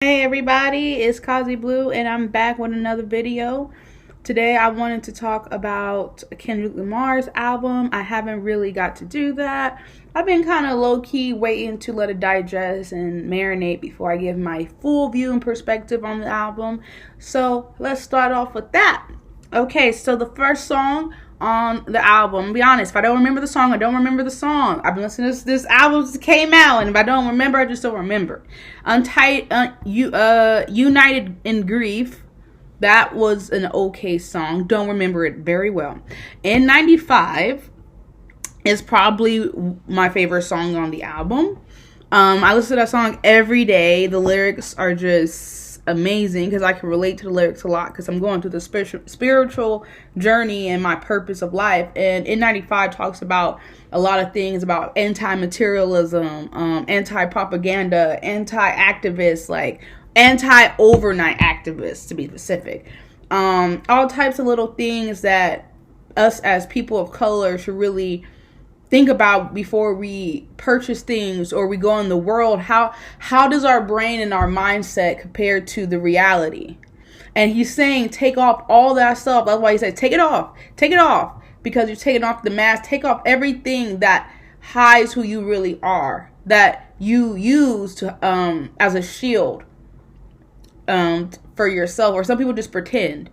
Hey everybody, it's Kazi Blue and I'm back with another video. Today I wanted to talk about Kendrick Lamar's album. I haven't really got to do that. I've been kind of low-key waiting to let it digest and marinate before I give my full view and perspective on the album. So let's start off with that. Okay, so the first song on the album, I'll be honest, if I don't remember the song, I don't remember the song. I've been listening to this album since it came out, and if I don't remember, I just don't remember. United in Grief, that was an okay song. Don't remember it very well. N95 is probably my favorite song on the album. I listen to that song every day. The lyrics are just amazing because I can relate to the lyrics a lot because I'm going through the spiritual journey and my purpose of life. And N95 talks about a lot of things about anti-materialism, anti-propaganda, anti-activists, like anti-overnight activists to be specific. All types of little things that us as people of color should really think about before we purchase things or we go in the world. How does our brain and our mindset compare to the reality? And he's saying take off all that stuff. That's why he said take it off, because you're taking off the mask. Take off everything that hides who you really are, that you use to as a shield for yourself, or some people just pretend.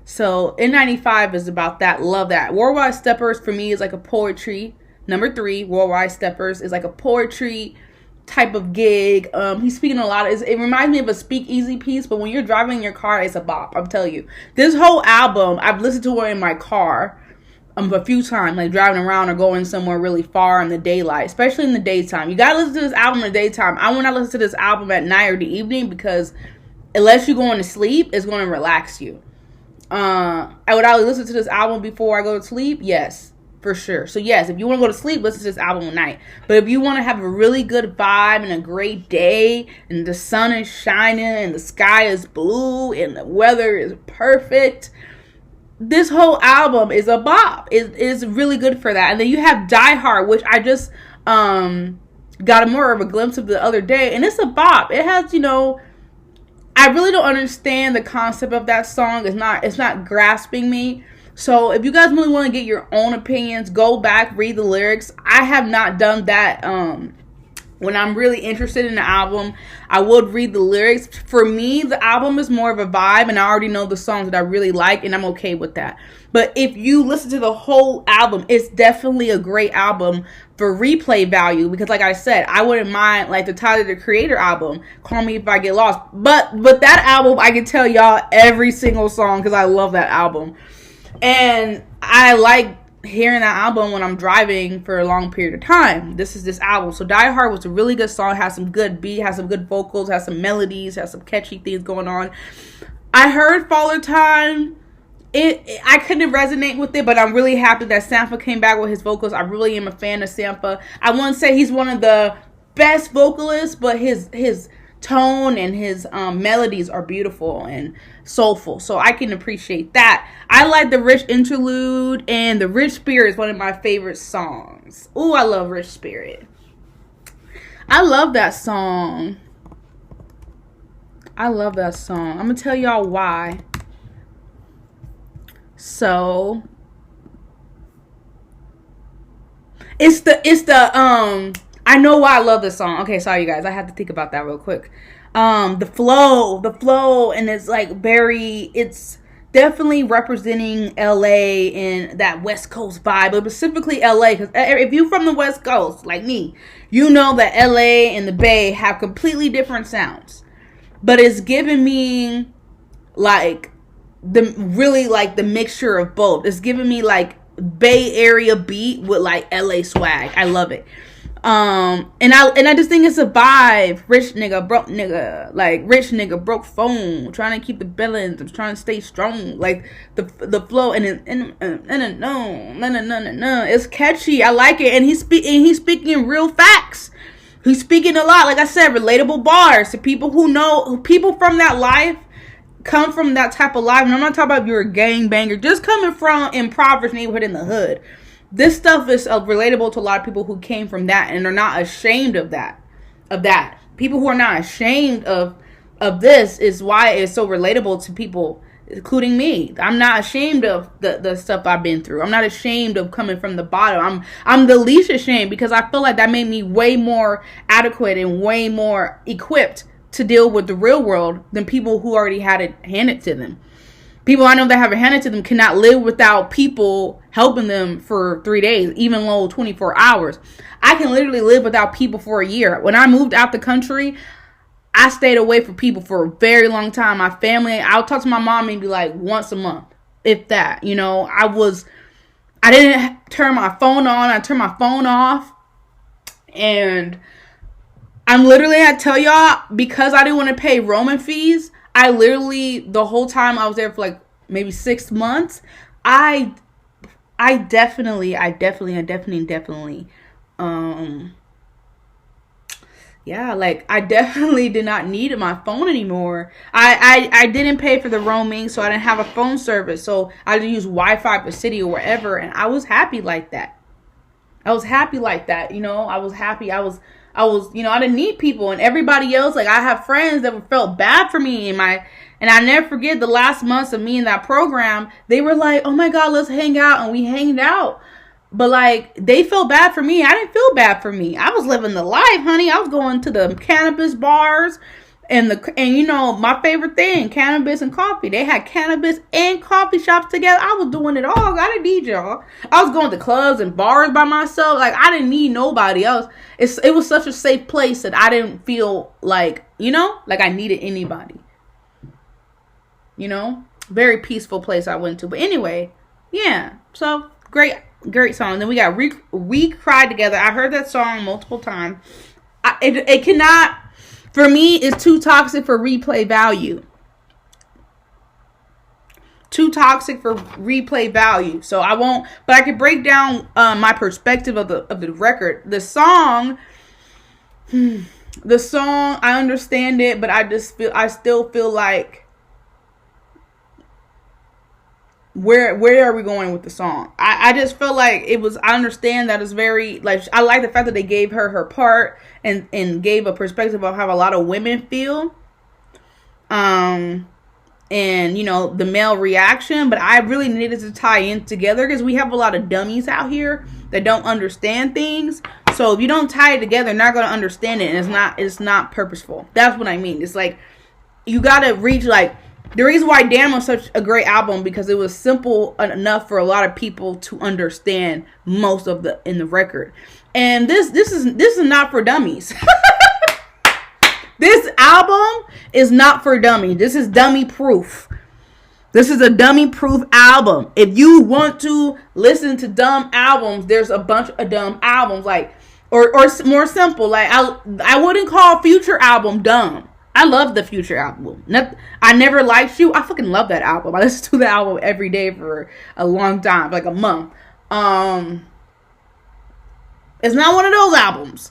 So N95 is about that. Love that. Worldwide Steppers for me is like a poetry. Number 3, Worldwide Steppers is like a poetry type of gig. He's speaking a lot. It reminds me of a speakeasy piece, but when you're driving in your car, it's a bop. I'm telling you. This whole album, I've listened to it in my car a few times, like driving around or going somewhere really far in the daylight, especially in the daytime. You gotta listen to this album in the daytime. I will not listen to this album at night or the evening because unless you're going to sleep, it's going to relax you. I would always listen to this album before I go to sleep. Yes. For sure. So yes, if you want to go to sleep, listen to this album at night. But if you want to have a really good vibe and a great day and the sun is shining and the sky is blue and the weather is perfect, this whole album is a bop. It is really good for that. And then you have Die Hard, which I just got more of a glimpse of the other day, and it's a bop. It has, I really don't understand the concept of that song. It's not grasping me. So if you guys really want to get your own opinions, go back, read the lyrics. I have not done that. When I'm really interested in the album, I would read the lyrics. For me, the album is more of a vibe, and I already know the songs that I really like, and I'm okay with that. But if you listen to the whole album, it's definitely a great album for replay value, because like I said, I wouldn't mind like the Tyler, the Creator album, Call Me If I Get Lost. But that album, I can tell y'all every single song because I love that album. And I like hearing that album when I'm driving for a long period of time. This is this album. So Die Hard was a really good song. Has some good beat, has some good vocals, has some melodies, has some catchy things going on. I heard Father Time. I couldn't resonate with it, but I'm really happy that Sampha came back with his vocals. I really am a fan of Sampha. I wouldn't say he's one of the best vocalists, but his tone and his melodies are beautiful and soulful, so I can appreciate that. I like the Rich interlude, and the Rich Spirit is one of my favorite songs. Ooh, I love Rich Spirit. I love that song. I'm gonna tell y'all why. So it's the I know why I love this song. Okay, sorry you guys. I have to think about that real quick. The flow, and it's like it's definitely representing LA and that West Coast vibe, but specifically LA, because if you're from the West Coast, like me, you know that LA and the Bay have completely different sounds. But it's giving me like the mixture of both. It's giving me like Bay Area beat with like LA swag. I love it. And I just think it's a vibe. Rich nigga, broke phone, trying to keep the balance. I'm trying to stay strong. Like the flow and it's catchy. I like it, and he's speaking real facts. He's speaking a lot, like I said, relatable bars to people who know, people from that life, come from that type of life. And I'm not talking about if you're a gangbanger, just coming from impoverished neighborhood in the hood. This stuff is relatable to a lot of people who came from that and are not ashamed of that. People who are not ashamed of of this is why it's so relatable to people, including me. I'm not ashamed of the stuff I've been through. I'm not ashamed of coming from the bottom. I'm the least ashamed because I feel like that made me way more adequate and way more equipped to deal with the real world than people who already had it handed to them. People I know that have it handed to them cannot live without people helping them for 3 days, even though 24 hours. I can literally live without people for a year. When I moved out the country, I stayed away from people for a very long time. My family, I'll talk to my mom maybe like once a month, if that. You know, I didn't turn my phone on. I turned my phone off. And I'm literally, I tell y'all, because I didn't want to pay roaming fees, I literally, the whole time I was there for like maybe 6 months, I definitely, yeah, like I definitely did not need my phone anymore. I didn't pay for the roaming, so I didn't have a phone service. So I had to use Wi-Fi for city or wherever, and I was happy like that. You know, I was happy. I was, you know, I didn't need people, and everybody else, like I have friends that felt bad for me and I never forget the last months of me in that program. They were like, "Oh my God, let's hang out," and we hanged out. But like they felt bad for me. I didn't feel bad for me. I was living the life, honey. I was going to the cannabis bars and you know my favorite thing, cannabis and coffee. They had cannabis and coffee shops together. I was doing it all. I didn't need y'all. I was going to clubs and bars by myself. Like I didn't need nobody else. It was such a safe place that I didn't feel like, you know, like I needed anybody. You know, very peaceful place I went to. But anyway, yeah. So great song. Then we got We Cried Together. I heard that song multiple times. It cannot, for me, it's too toxic for replay value. Too toxic for replay value. So I won't, but I could break down my perspective of the record. The song, I understand it, but I still feel like, where are we going with the song? I just feel like I understand that it's very, like, I like the fact that they gave her part and gave a perspective of how a lot of women feel. And, you know, the male reaction, but I really needed to tie in together because we have a lot of dummies out here that don't understand things. So if you don't tie it together, they're not going to understand it, and it's not purposeful. That's what I mean. It's like, you got to reach, like, the reason why Damn was such a great album, because it was simple enough for a lot of people to understand most of in the record. And this is not for dummies. This album is not for dummies. This is dummy proof. This is a dummy proof album. If you want to listen to dumb albums, there's a bunch of dumb albums, like, or more simple. Like I wouldn't call Future album dumb. I love the Future album. I Never Liked You. I fucking love that album. I listen to the album every day for a long time, like a month. It's not one of those albums.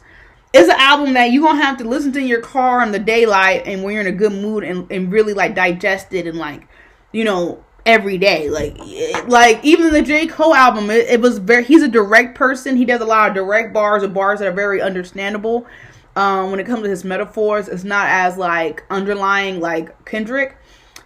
It's an album that you're going to have to listen to in your car in the daylight and when you're in a good mood and really like digest it and like, you know, every day. Like even the J. Cole album, it was he's a direct person. He does a lot of direct bars or bars that are very understandable. When it comes to his metaphors, it's not as like underlying like Kendrick.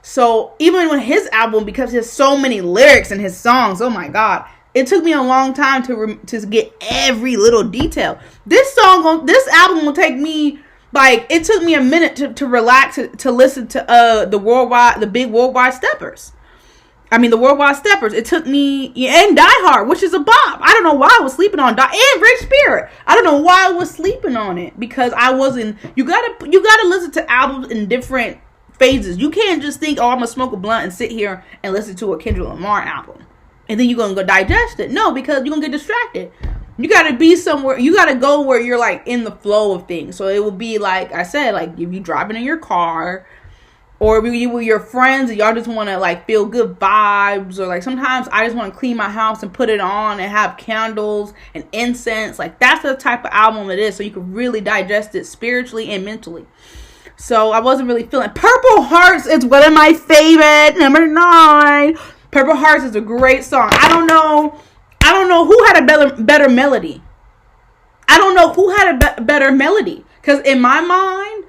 So even with his album, because he has so many lyrics in his songs, oh my God, it took me a long time to get every little detail. This album will take me, like, it took me a minute to relax to listen to the big worldwide steppers. The Worldwide Steppers. It took me, and Die Hard, which is a bop. I don't know why I was sleeping on and Rich Spirit. I don't know why I was sleeping on it, because I wasn't. You gotta listen to albums in different phases. You can't just think, oh, I'm gonna smoke a blunt and sit here and listen to a Kendrick Lamar album, and then you're gonna go digest it. No, because you're gonna get distracted. You gotta be somewhere. You gotta go where you're like in the flow of things. So it will be like I said, like if you driving in your car. Or you with your friends and y'all just want to like feel good vibes. Or like sometimes I just want to clean my house and put it on and have candles and incense. Like that's the type of album it is. So you can really digest it spiritually and mentally. So I wasn't really feeling. Purple Hearts is one of my favorite. Number 9. Purple Hearts is a great song. I don't know who had a better melody. I don't know who had a better melody. Because in my mind,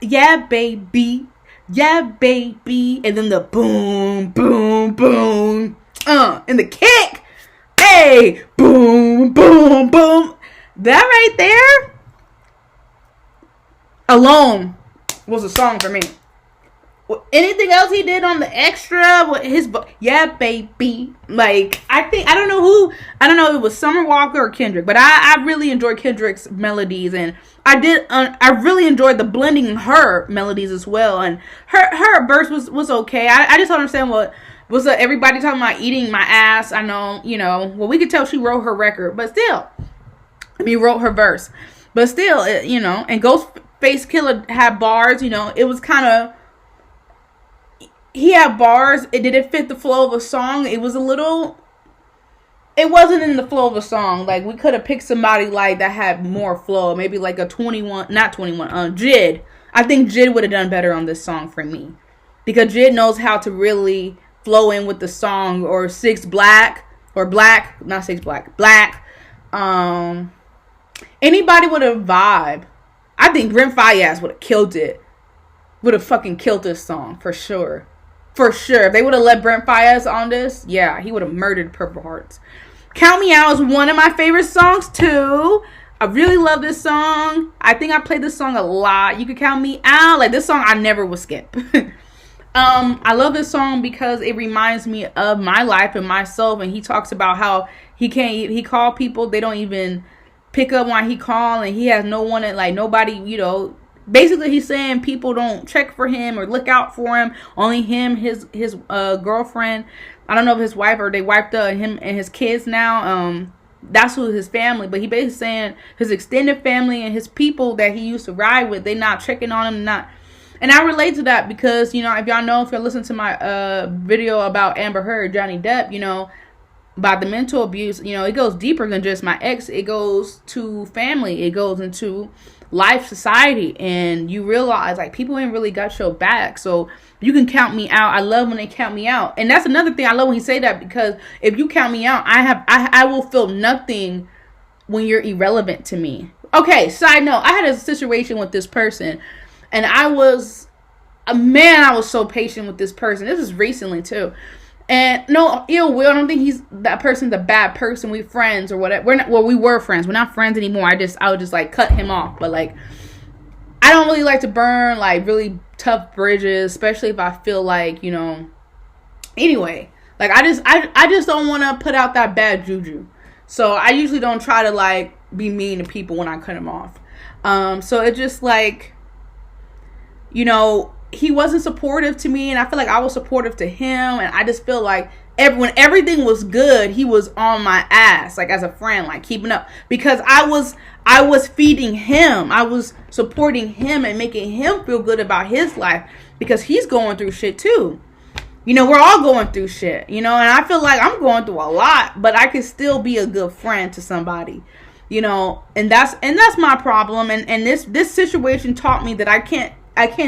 Yeah, baby. Yeah, baby. And then the boom, boom, boom. And the kick. Hey, boom, boom, boom. That right there alone was a song for me. Anything else he did on the extra with his yeah, baby. Like, I don't know if it was Summer Walker or Kendrick, but I really enjoyed Kendrick's melodies, and I really enjoyed the blending her melodies as well, and her verse was okay. I just don't understand what was everybody talking about eating my ass. I know, well, we could tell she wrote her record, but still, wrote her verse, but still, and Ghostface Killah had bars, it was kind of, he had bars. It didn't fit the flow of a song. It wasn't in the flow of a song. Like, we could have picked somebody like that had more flow. Maybe like a Jid. I think Jid would have done better on this song for me. Because Jid knows how to really flow in with the song. Or Black. Anybody with a vibe. I think Brent Faiyaz would have killed it. Would have fucking killed this song. For sure. For sure. If they would have let Brent Faiyaz on this, yeah, he would have murdered Purple Hearts. Count Me Out is one of my favorite songs, too. I really love this song. I think I played this song a lot. You Could Count Me Out. Like, this song I never would skip. I love this song because it reminds me of my life and myself. And he talks about how he call people, they don't even pick up when he call. And he has no one, like, nobody, basically, he's saying people don't check for him or look out for him. Only him, his girlfriend. I don't know if his wife or they wiped him and his kids now. That's who his family. But he basically saying his extended family and his people that he used to ride with, they not checking on him. And I relate to that because, if you're listening to my video about Amber Heard, Johnny Depp, about the mental abuse, it goes deeper than just my ex. It goes to family. It goes into life, society, and you realize like people ain't really got your back. So you can count me out. I love when they count me out, and that's another thing I love when he say that, because if you count me out, I will feel nothing when you're irrelevant to me. Okay, side note, I had a situation with this person, and I was so patient with this person. This is recently too. And no ill will. I don't think that person's a bad person. We friends or whatever. We were friends. We're not friends anymore. I would just like cut him off. But like, I don't really like to burn like really tough bridges, especially if I feel like, anyway, like I just don't want to put out that bad juju. So I usually don't try to like be mean to people when I cut them off. So it just like, he wasn't supportive to me, and I feel like I was supportive to him, and I just feel like when everything was good, he was on my ass, like as a friend, like keeping up, because I was feeding him, I was supporting him and making him feel good about his life, because he's going through shit too. We're all going through shit, and I feel like I'm going through a lot, but I can still be a good friend to somebody, and that's my problem, and this situation taught me that I can't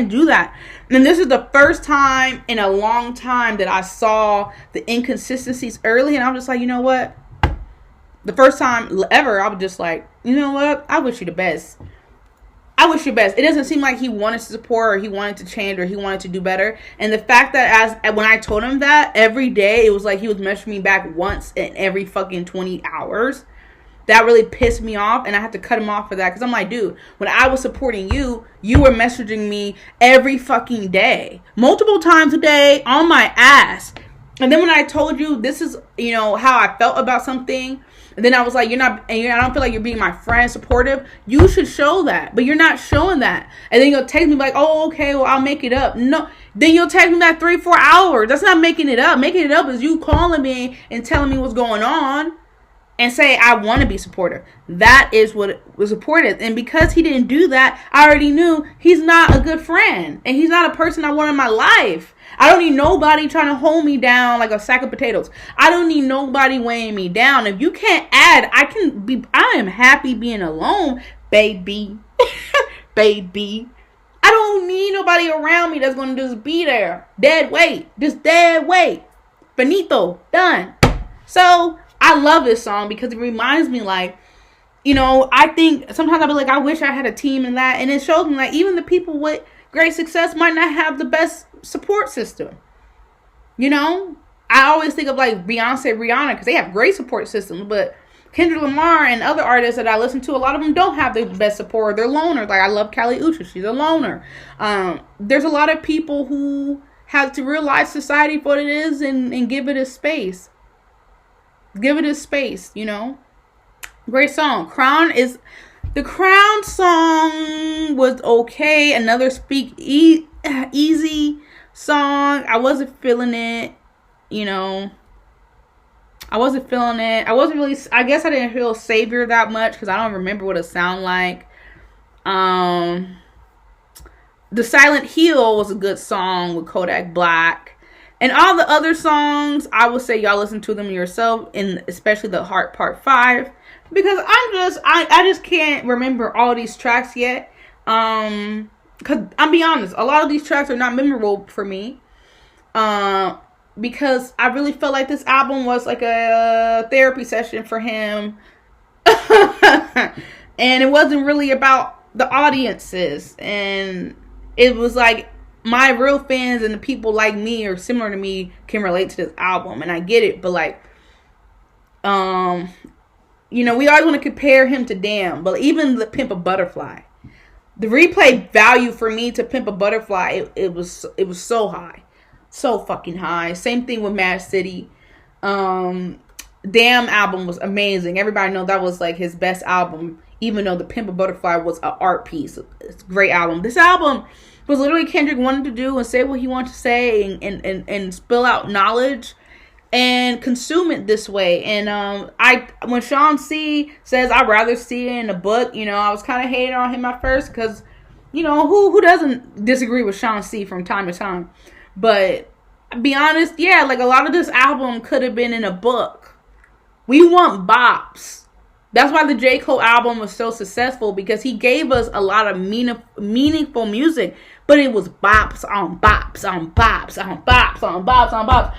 do that. And this is the first time in a long time that I saw the inconsistencies early. And I was just like, you know what? The first time ever, I was just like, you know what? I wish you the best. I wish you best. It doesn't seem like he wanted to support or he wanted to change or he wanted to do better. And the fact that when I told him that every day, it was like he was messaging me back once in every fucking 20 hours. That really pissed me off, and I had to cut him off for that, because I'm like, dude, when I was supporting you, you were messaging me every fucking day, multiple times a day, on my ass. And then when I told you this is, how I felt about something, and then I was like, I don't feel like you're being my friend, supportive. You should show that, but you're not showing that. And then you'll text me like, oh, okay, well, I'll make it up. No, then you'll text me that 3-4 hours. That's not making it up. Making it up is you calling me and telling me what's going on. And say, I want to be supportive. That is what was supportive. And because he didn't do that, I already knew he's not a good friend. And he's not a person I want in my life. I don't need nobody trying to hold me down like a sack of potatoes. I don't need nobody weighing me down. If you can't add, I am happy being alone, baby. Baby. I don't need nobody around me that's going to just be there. Dead weight. Just dead weight. Finito. Done. So I love this song because it reminds me like you know, I think sometimes I'll be like, I wish I had a team in that. And it shows me like even the people with great success might not have the best support system. You know, I always think of like Beyonce, Rihanna, because they have great support systems. But Kendrick Lamar and other artists that I listen to, a lot of them don't have the best support. They're loners. Like I love Kali Uchis. She's a loner. There's a lot of people who have to realize society for what it is and give it a space. Give it a space, you know. Great song. The Crown song was okay. Another easy song. I wasn't feeling it, you know. I wasn't feeling it. I wasn't really, I guess I didn't feel Savior that much because I don't remember what it sounded like. The Silent Hill was a good song with Kodak Black. And all the other songs, I would say y'all listen to them yourself, and especially the Heart Part 5. Because I just can't remember all these tracks yet. Because I'll be honest, a lot of these tracks are not memorable for me. Because I really felt like this album was like a therapy session for him. And it wasn't really about the audiences. And it was like my real fans and the people like me or similar to me can relate to this album. And I get it. But like, you know, we always want to compare him to Damn. But even the Pimp a Butterfly, the replay value for me to Pimp a Butterfly, it was so high. So fucking high. Same thing with Mad City. Damn album was amazing. Everybody know that was like his best album, even though the Pimp a Butterfly was an art piece. It's a great album. This album was literally Kendrick wanted to do and say what he wanted to say and spill out knowledge and consume it this way. And when Sean C says I'd rather see it in a book, you know, I was kind of hating on him at first because, you know, who doesn't disagree with Sean C from time to time? But be honest, yeah, like a lot of this album could have been in a book. We want bops. That's why the J. Cole album was so successful, because he gave us a lot of meaningful music, but it was bops on bops on bops on bops on bops on bops.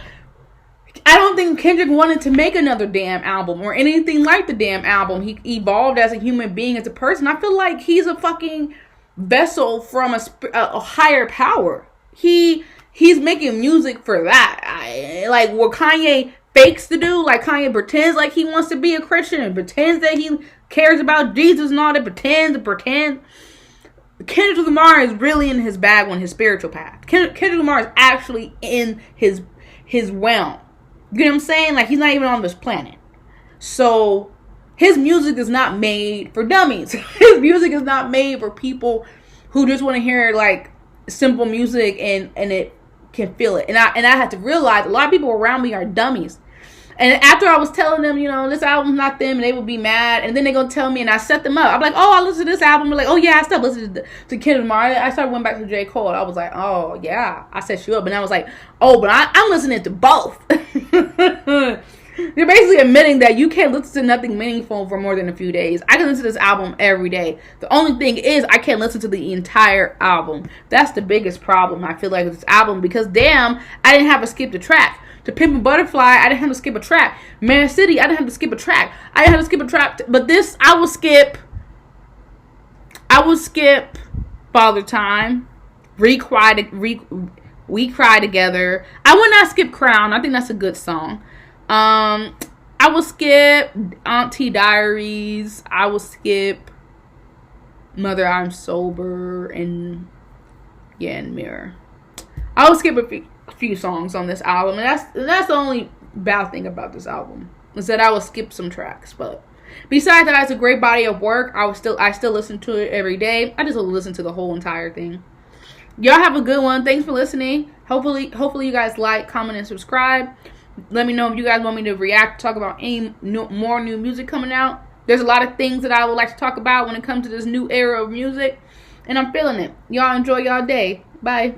I don't think Kendrick wanted to make another Damn album or anything like the Damn album. He evolved as a human being, as a person. I feel like he's a fucking vessel from a higher power. He's making music for that. Like what Kanye fakes to do, like Kanye pretends like he wants to be a Christian and pretends that he cares about Jesus and all that, pretend. Kendrick Lamar is really in his bag on his spiritual path. Kendrick Lamar is actually in his realm. You know what I'm saying? Like he's not even on this planet. So his music is not made for dummies. His music is not made for people who just want to hear like simple music and it can feel it. And I had to realize a lot of people around me are dummies. And after I was telling them, you know, this album's not them, and they would be mad, and then they're gonna tell me, and I set them up. I'm like, oh, I listened to this album. They're like, oh yeah, I stopped listening to Kendrick Lamar. I started went back to J. Cole. I was like, oh yeah, I set you up. And I was like, oh, but I'm listening to both. You're basically admitting that you can't listen to nothing meaningful for more than a few days. I can listen to this album every day. The only thing is I can't listen to the entire album. That's the biggest problem I feel like with this album, because Damn, I didn't have to skip the track. To Pimp a Butterfly, I didn't have to skip a track. Man City, I didn't have to skip a track. I didn't have to skip a track. But this, I will skip Father Time. We Cry Together. I would not skip Crown. I think that's a good song. I will skip Auntie Diaries. I will skip Mother I'm Sober and Mirror. I will skip a few songs on this album, and that's the only bad thing about this album, is that I will skip some tracks. But besides that, it's a great body of work. I still listen to it every day. I just listen to the whole entire thing. Y'all have a good one. Thanks for listening. Hopefully you guys like, comment, and subscribe. Let me know if you guys want me to react, talk about any more new music coming out. There's a lot of things that I would like to talk about when it comes to this new era of music, and I'm feeling it. Y'all enjoy y'all day. Bye.